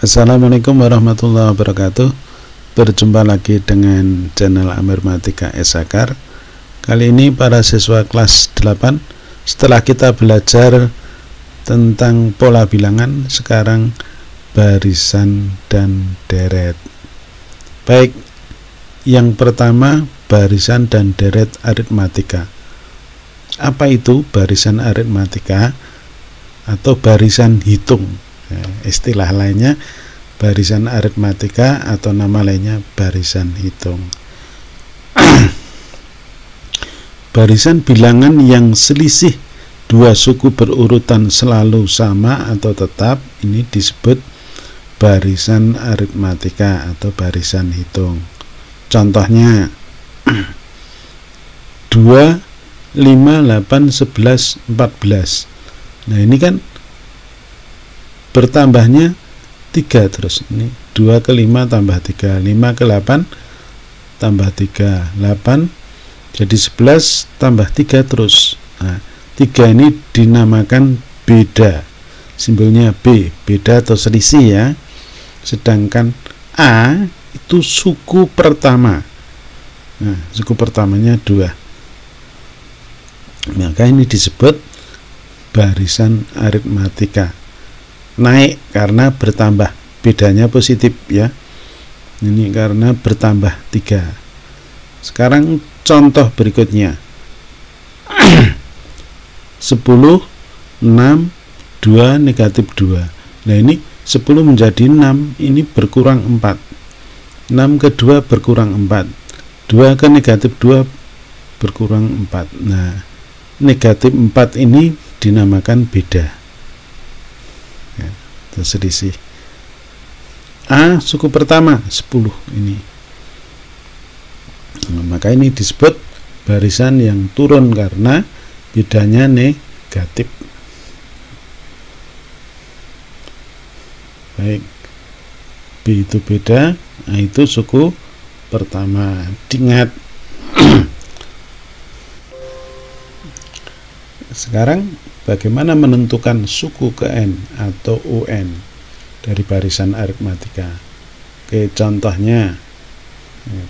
Assalamualaikum warahmatullahi wabarakatuh. Berjumpa lagi dengan channel Amirmatika Esakar. Kali ini para siswa kelas 8, setelah kita belajar tentang pola bilangan, sekarang barisan dan deret. Baik, yang pertama barisan dan deret aritmatika. Apa itu barisan aritmatika atau barisan hitung? Istilah lainnya barisan aritmatika atau nama lainnya barisan hitung. Barisan bilangan yang selisih dua suku berurutan selalu sama atau tetap, ini disebut barisan aritmatika atau barisan hitung. Contohnya 2, 5, 8, 11, 14. Nah ini kan bertambahnya 3 terus. Ini 2 ke 5 tambah 3, 5 ke 8 tambah 3, 8 jadi 11 tambah 3 terus. Nah, 3 ini dinamakan beda, simbolnya B, beda atau selisih ya. Sedangkan A itu suku pertama. Nah, suku pertamanya 2. Maka ini disebut barisan aritmatika. Naik karena bertambah, bedanya positif ya. Ini karena bertambah 3. Sekarang contoh berikutnya 10, 6, 2, negatif 2. Nah ini 10 menjadi 6, ini berkurang 4. 6 ke 2 berkurang 4, 2 ke negatif 2 berkurang 4. Nah negatif 4 ini dinamakan beda, terselisih. A suku pertama 10 ini. Nah, maka ini disebut barisan yang turun karena bedanya negatif. Baik, B itu beda, A itu suku pertama. Diingat. Sekarang bagaimana menentukan suku ke N atau UN dari barisan aritmatika? Oke, contohnya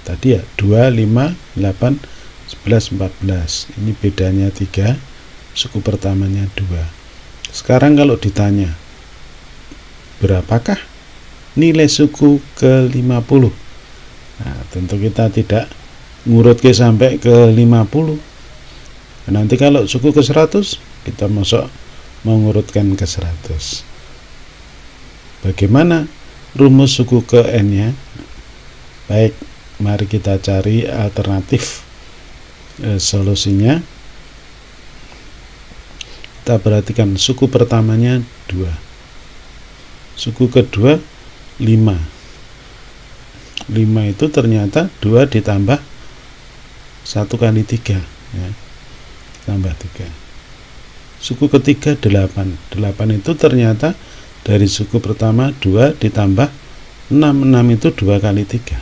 tadi ya 2, 5, 8, 11, 14. Ini bedanya 3, suku pertamanya 2. Sekarang kalau ditanya berapakah nilai suku ke 50? Nah, tentu kita tidak ngurut sampai ke 50. Nanti kalau suku ke 100, kita masuk mengurutkan ke 100. Bagaimana rumus suku ke N nya? Baik, mari kita cari alternatif solusinya. Kita perhatikan suku pertamanya 2, suku kedua 5. 5 itu ternyata 2 ditambah 1 kali 3 ya, tambah 3. Suku ketiga 8. 8 itu ternyata dari suku pertama 2 ditambah 6. 6 itu 2 kali 3.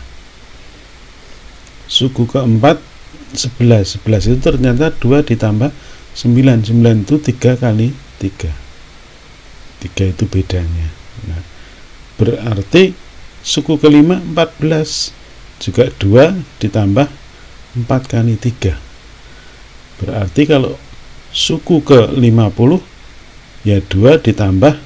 Suku keempat 11. 11 itu ternyata 2 ditambah 9. 9 itu 3 kali 3. 3 itu bedanya. Nah, berarti suku kelima 14 juga 2 ditambah 4 kali 3. Berarti kalau suku ke 50 ya 2 ditambah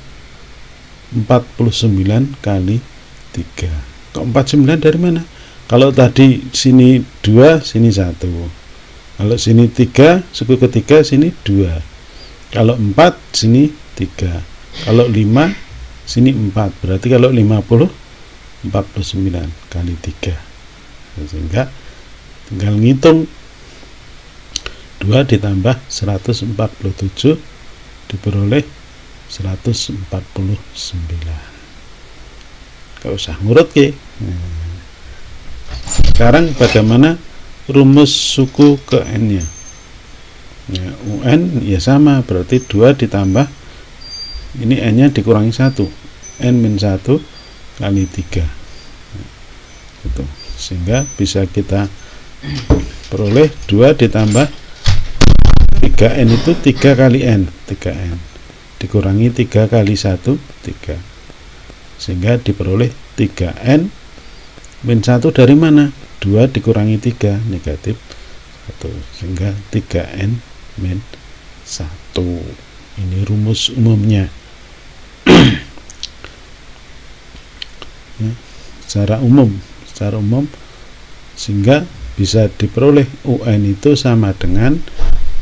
49 kali 3. Kok 49 dari mana? Kalau tadi sini 2, sini 1. Kalau sini 3, suku ketiga sini 2. Kalau 4, sini 3. Kalau 5, sini 4. Berarti kalau 50, 49 kali 3. Sehingga tinggal ngitung 2 ditambah 147 diperoleh 149. Gak usah ngurut ke. Sekarang bagaimana rumus suku ke N nya? Ya, UN ya sama, berarti 2 ditambah ini N nya dikurangi 1, N-1 kali 3 itu. Sehingga bisa kita peroleh 2 ditambah 3N itu 3 kali N, 3N dikurangi 3 kali 1, 3. sehingga diperoleh 3N min 1 dari mana? 2 dikurangi 3, negatif 1, sehingga 3N min 1. Ini rumus umumnya. Ya, secara umum sehingga bisa diperoleh UN itu sama dengan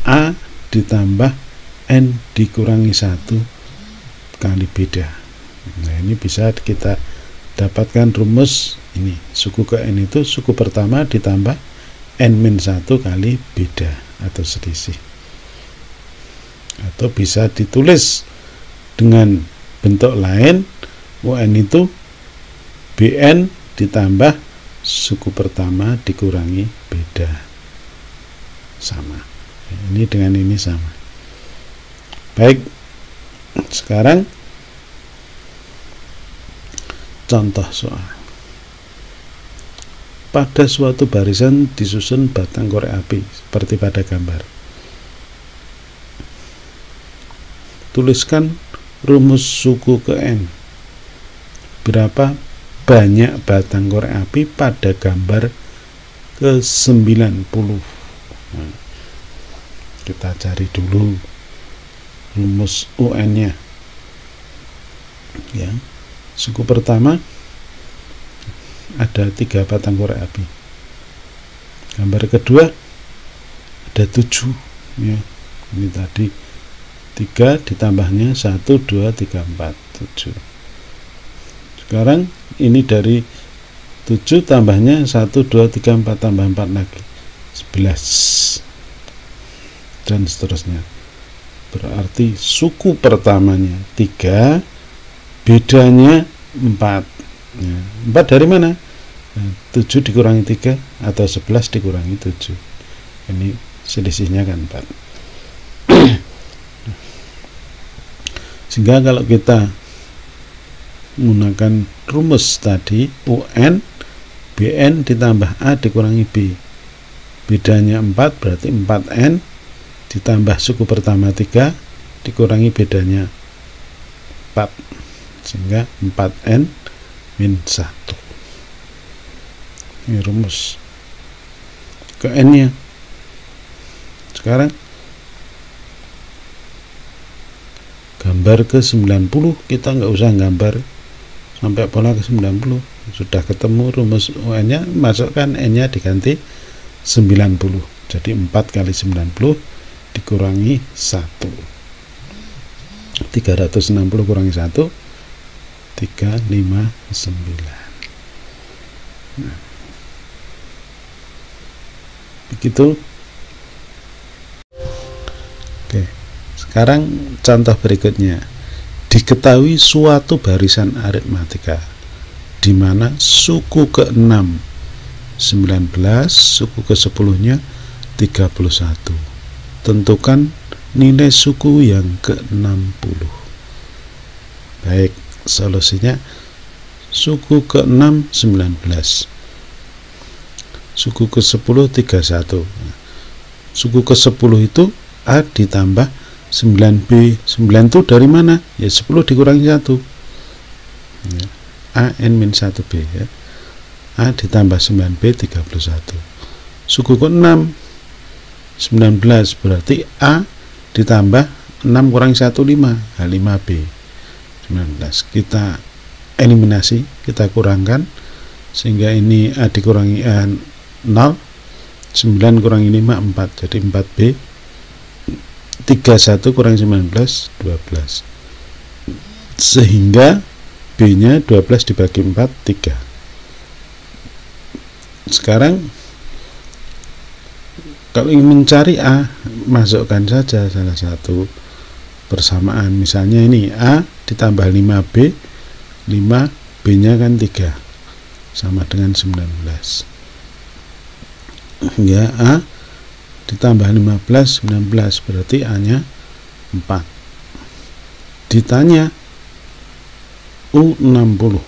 A ditambah N dikurangi 1 kali beda. Nah, ini bisa kita dapatkan rumus ini. Suku ke N itu suku pertama ditambah N-1 kali beda atau selisih. Atau bisa ditulis dengan bentuk lain, UN itu BN ditambah suku pertama dikurangi beda, sama. Ini dengan ini sama. Baik, sekarang contoh soal. Pada suatu barisan disusun batang korek api seperti pada gambar. Tuliskan rumus suku ke N. Berapa banyak batang korek api pada gambar ke 90? Nah, kita cari dulu rumus UN-nya. Ya. Suku pertama ada 3 batang korek api. Gambar kedua ada 7. Ya. Ini tadi 3 ditambahnya 1, 2, 3, 4, 7. Sekarang ini dari 7 tambahnya 1, 2, 3, 4 tambah 4 lagi 11 dan seterusnya. Berarti suku pertamanya 3, bedanya 4. Ya, 4 dari mana? 7 dikurangi 3 atau 11 dikurangi 7. Ini selisihnya kan 4. Sehingga kalau kita menggunakan rumus tadi, UN BN ditambah A dikurangi B, bedanya 4, berarti 4N ditambah suku pertama 3 dikurangi bedanya 4, sehingga 4N min 1. Ini rumus ke N nya. Sekarang gambar ke 90, kita nggak usah gambar sampai pola ke 90, sudah ketemu rumus UN nya, masukkan N nya diganti 90, jadi 4 kali 90 dikurangi 1, 360 kurangi 1, 359. Nah, begitu. Oke, sekarang contoh berikutnya. Diketahui suatu barisan aritmatika di mana suku ke-6 19, suku ke-10 nya 31. Tentukan nilai suku yang ke-60. Baik, solusinya suku ke-6 19, suku ke-10 31. Suku ke-10 itu A ditambah 9B. 9 itu dari mana? Ya 10 dikurangi 1, ya, A N min 1B, ya. A ditambah 9B 31. Suku ke-6 19, berarti A ditambah 6 kurangi 1 5, 5B 19. Kita eliminasi, kita kurangkan, sehingga ini A dikurangi A 0, 9 kurangi 5 4, jadi 4B, 31 kurangi 19 12, sehingga B nya 12 dibagi 4 3. Sekarang kalau ingin mencari A, masukkan saja salah satu persamaan. Misalnya ini A ditambah 5B, 5B nya kan 3, sama dengan 19. Ya, A ditambah 15 19, berarti A nya 4. Ditanya U60,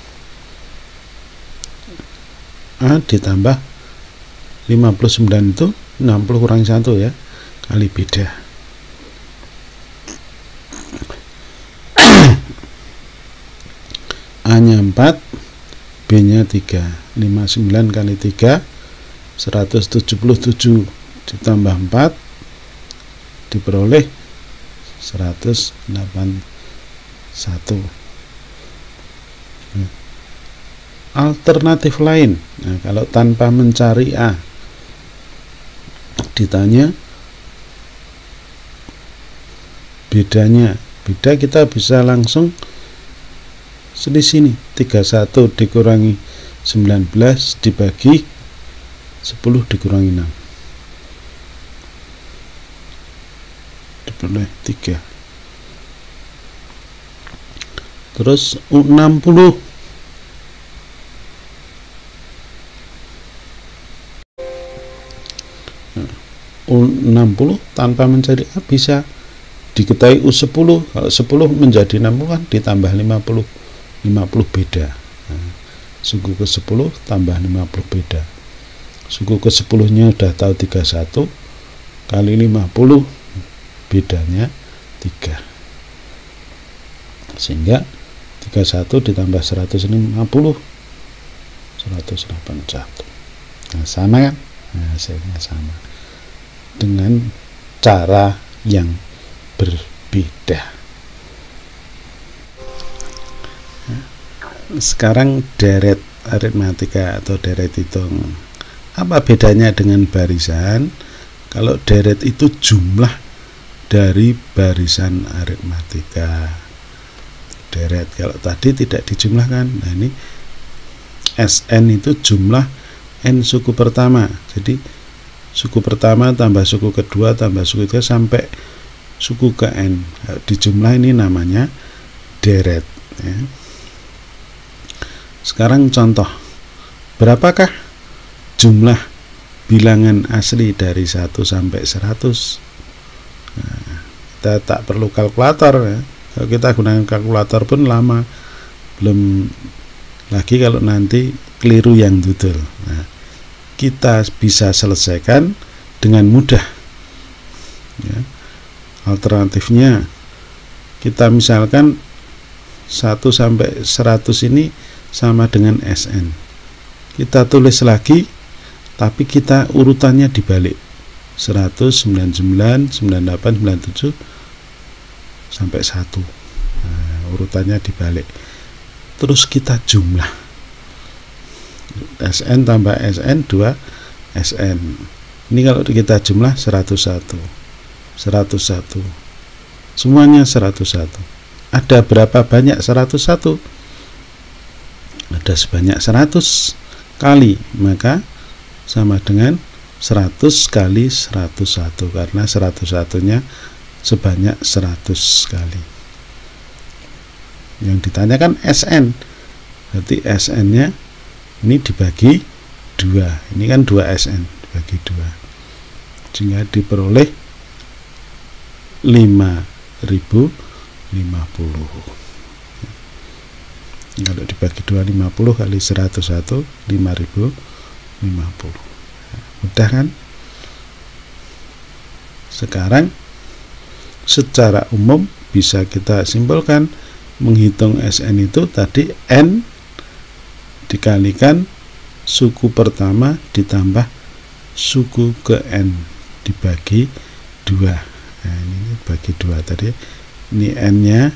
A ditambah 59 itu 60 kurang 1, ya, kali beda. A A-nya 4, B-nya 3. 59 kali 3 177 ditambah 4 diperoleh 181. Alternatif lain, nah, kalau tanpa mencari A, ditanya bedanya, beda kita bisa langsung selisih nih, 31 dikurangi 19 dibagi 10 dikurangi 6 diperoleh 3. Terus U60, U60 tanpa mencari A bisa diketahui U10. Kalau 10 menjadi 60 kan ditambah 50 beda. Nah, suku ke 10 tambah 50 beda. Suku ke 10 nya udah tahu 31 kali 50 bedanya 3, sehingga 31 ditambah 150 181. Nah, sama kan? Nah, hasilnya sama dengan cara yang berbeda. Sekarang deret aritmatika atau deret hitung. Apa bedanya dengan barisan? Kalau deret itu jumlah dari barisan aritmatika. Deret, kalau tadi tidak dijumlahkan. Nah, ini SN itu jumlah N suku pertama. Jadi suku pertama tambah suku kedua tambah suku ketiga sampai suku ke N. Dijumlah, ini namanya deret, ya. Sekarang contoh, berapakah jumlah bilangan asli dari 1 sampai 100? Nah, kita tak perlu kalkulator, ya. Kalau kita gunakan kalkulator pun lama, belum lagi kalau nanti keliru yang dudul. Nah, kita bisa selesaikan dengan mudah, ya. Alternatifnya kita misalkan 1 sampai 100 ini sama dengan SN. Kita tulis lagi, tapi kita urutannya dibalik. 100, 99, 98, 97 sampai 1. Nah, urutannya dibalik. Terus kita jumlah. SN tambah SN 2 SN. Ini kalau kita jumlah 101. 101. Semuanya 101. Ada berapa banyak 101? Ada sebanyak 100 kali, maka sama dengan 100 kali 101, karena 101-nya sebanyak 100 kali. Yang ditanyakan SN, berarti SN-nya ini dibagi 2. Ini kan 2 SN dibagi 2, sehingga diperoleh 5050. Kalau dibagi 2, 50 kali 101, 5050. Mudah kan? Sekarang secara umum bisa kita simpulkan, menghitung SN itu tadi N dikalikan suku pertama ditambah suku ke N dibagi 2. Nah, ini bagi 2 tadi. Ini N nya,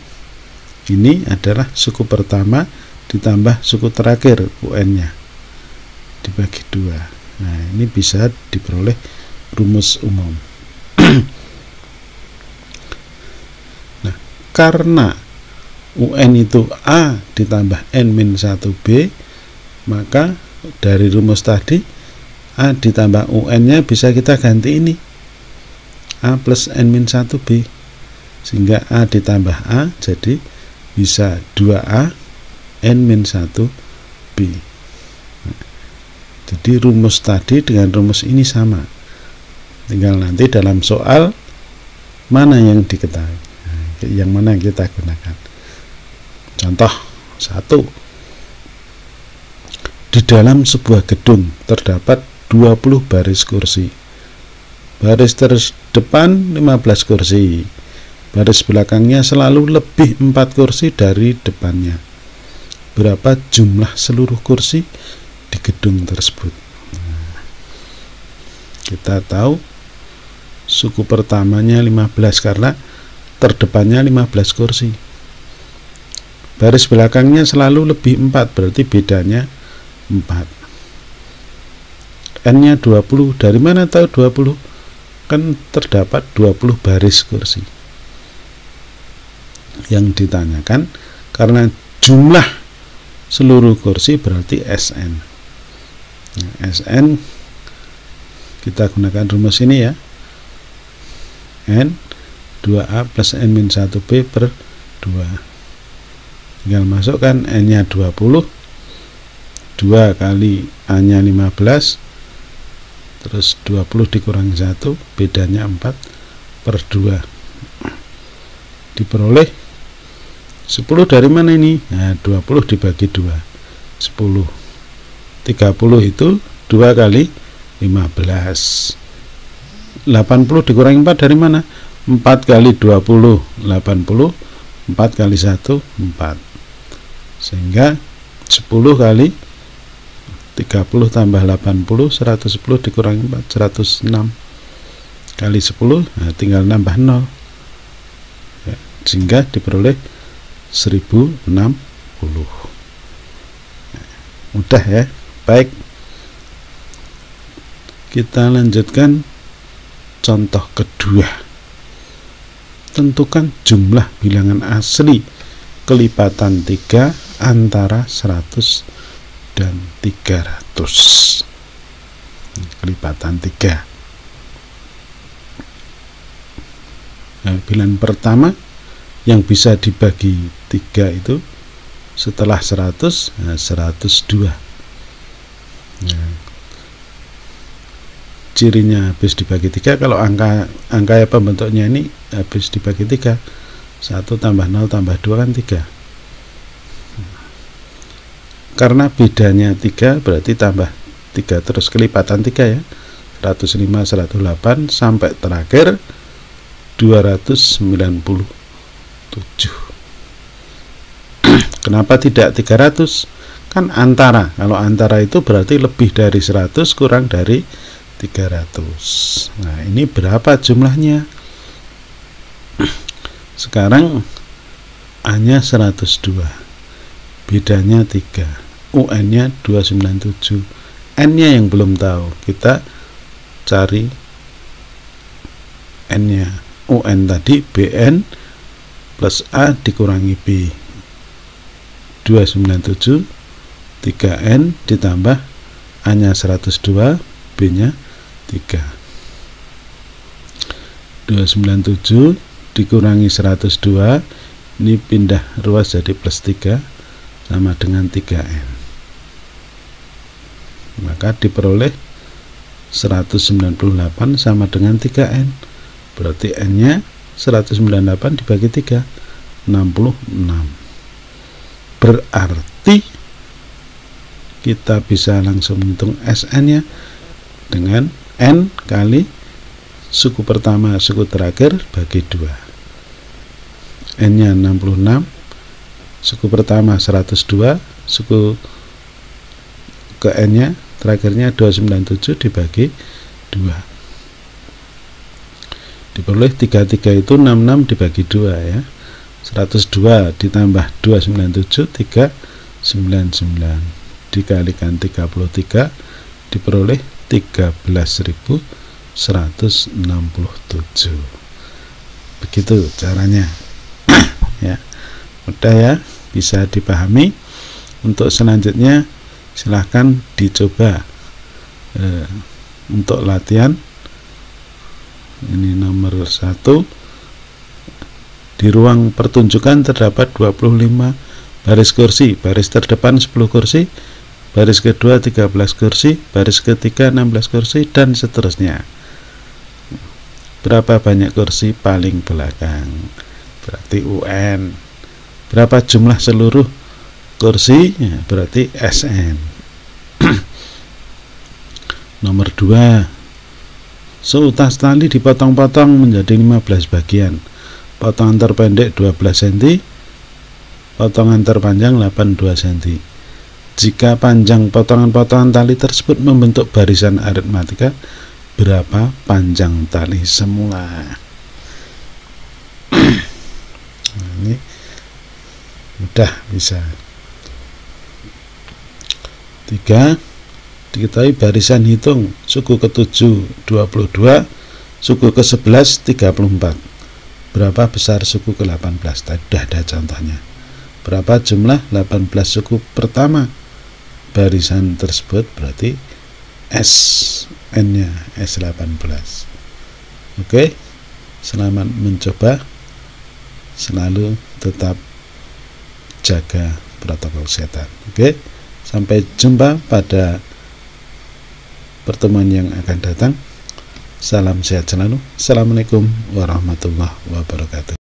ini adalah suku pertama ditambah suku terakhir UN nya dibagi 2. Nah, ini bisa diperoleh rumus umum. Nah, karena UN itu A ditambah N-1B, maka dari rumus tadi A ditambah UN nya bisa kita ganti ini, A plus N-1B, sehingga A ditambah A jadi bisa 2A N-1B. Nah, jadi rumus tadi dengan rumus ini sama, tinggal nanti dalam soal mana yang diketahui, yang mana yang kita gunakan. Contoh 1, di dalam sebuah gedung terdapat 20 baris kursi. Baris terdepan 15 kursi, baris belakangnya selalu lebih 4 kursi dari depannya. berapa jumlah seluruh kursi di gedung tersebut. Kita tahu suku pertamanya 15 karena terdepannya 15 kursi. Baris belakangnya selalu lebih 4, berarti bedanya 4. N nya 20. Dari mana tahu 20? Kan terdapat 20 baris kursi. Yang ditanyakan karena jumlah seluruh kursi berarti Sn. Nah, Sn kita gunakan rumus ini ya. N 2A plus N-1B per 2. Tinggal masukkan N nya 20, 2 kali A nya 15, terus 20 dikurangi 1, bedanya 4 per 2. Diperoleh 10 dari mana ini? Nah, 20 dibagi 2, 10. 30 itu 2 kali 15. 80 dikurangi 4 dari mana? 4 kali 20, 80. 4 kali 1, 4. Sehingga 10 kali 30 tambah 80, 110 dikurangi 4, 106 kali 10, nah tinggal nambah 0 ya, sehingga diperoleh 1060. Mudah ya. Baik, kita lanjutkan contoh kedua. Tentukan jumlah bilangan asli kelipatan 3 antara 100 dan 300. Kelipatan 3. Nah, bilangan pertama yang bisa dibagi 3 itu setelah 100, nah 102. Nah, cirinya habis dibagi 3, kalau angka pembentuknya ini habis dibagi 3, 1 tambah 0 tambah 2 kan 3. Karena bedanya 3 berarti tambah 3 terus kelipatan 3 ya, 105, 108 sampai terakhir 297. Kenapa tidak 300? Kan antara, kalau antara itu berarti lebih dari 100 kurang dari 300. Nah, ini berapa jumlahnya? Sekarang A-nya 102, bedanya 3, UN-nya 297, N-nya yang belum tahu, kita cari N-nya. UN tadi BN plus A dikurangi B, 297, 3N ditambah A-nya 102, B-nya 3. 297 dikurangi 102, ini pindah ruas jadi plus 3 sama dengan 3N. Maka diperoleh 198 sama dengan 3N. Berarti N-nya 198 dibagi 3, 66. Berarti kita bisa langsung menghitung SN-nya dengan N kali suku pertama suku terakhir bagi 2. N-nya 66, suku pertama 102, suku ke N-nya terakhirnya 297 dibagi 2. Diperoleh 33 itu 66 dibagi 2 ya. 102 ditambah 297, 399 dikalikan 33 diperoleh 13.167. Begitu caranya. Ya, mudah ya, bisa dipahami. Untuk selanjutnya silahkan dicoba untuk latihan. Ini nomor 1. Di ruang pertunjukan terdapat 25 baris kursi. Baris terdepan 10 kursi, baris kedua 13 kursi, baris ketiga 16 kursi, dan seterusnya. Berapa banyak kursi paling belakang? Berarti UN. Berapa jumlah seluruh kursi? Ya, berarti SN. Nomor 2. Seutas tali dipotong-potong menjadi 15 bagian. Potongan terpendek 12 cm, potongan terpanjang 82 cm. Jika panjang potongan-potongan tali tersebut membentuk barisan aritmatika, berapa panjang tali semula? Nah, ini mudah, bisa. 3. Diketahui barisan hitung suku ke-7 22, suku ke-11 34. Berapa besar suku ke-18? Tadi sudah ada contohnya. Berapa jumlah 18 suku pertama barisan tersebut? Berarti S, N-nya S18. Oke, selamat mencoba. Selalu tetap jaga protokol kesehatan. Oke, sampai jumpa pada pertemuan yang akan datang. Salam sehat selalu. Assalamualaikum warahmatullahi wabarakatuh.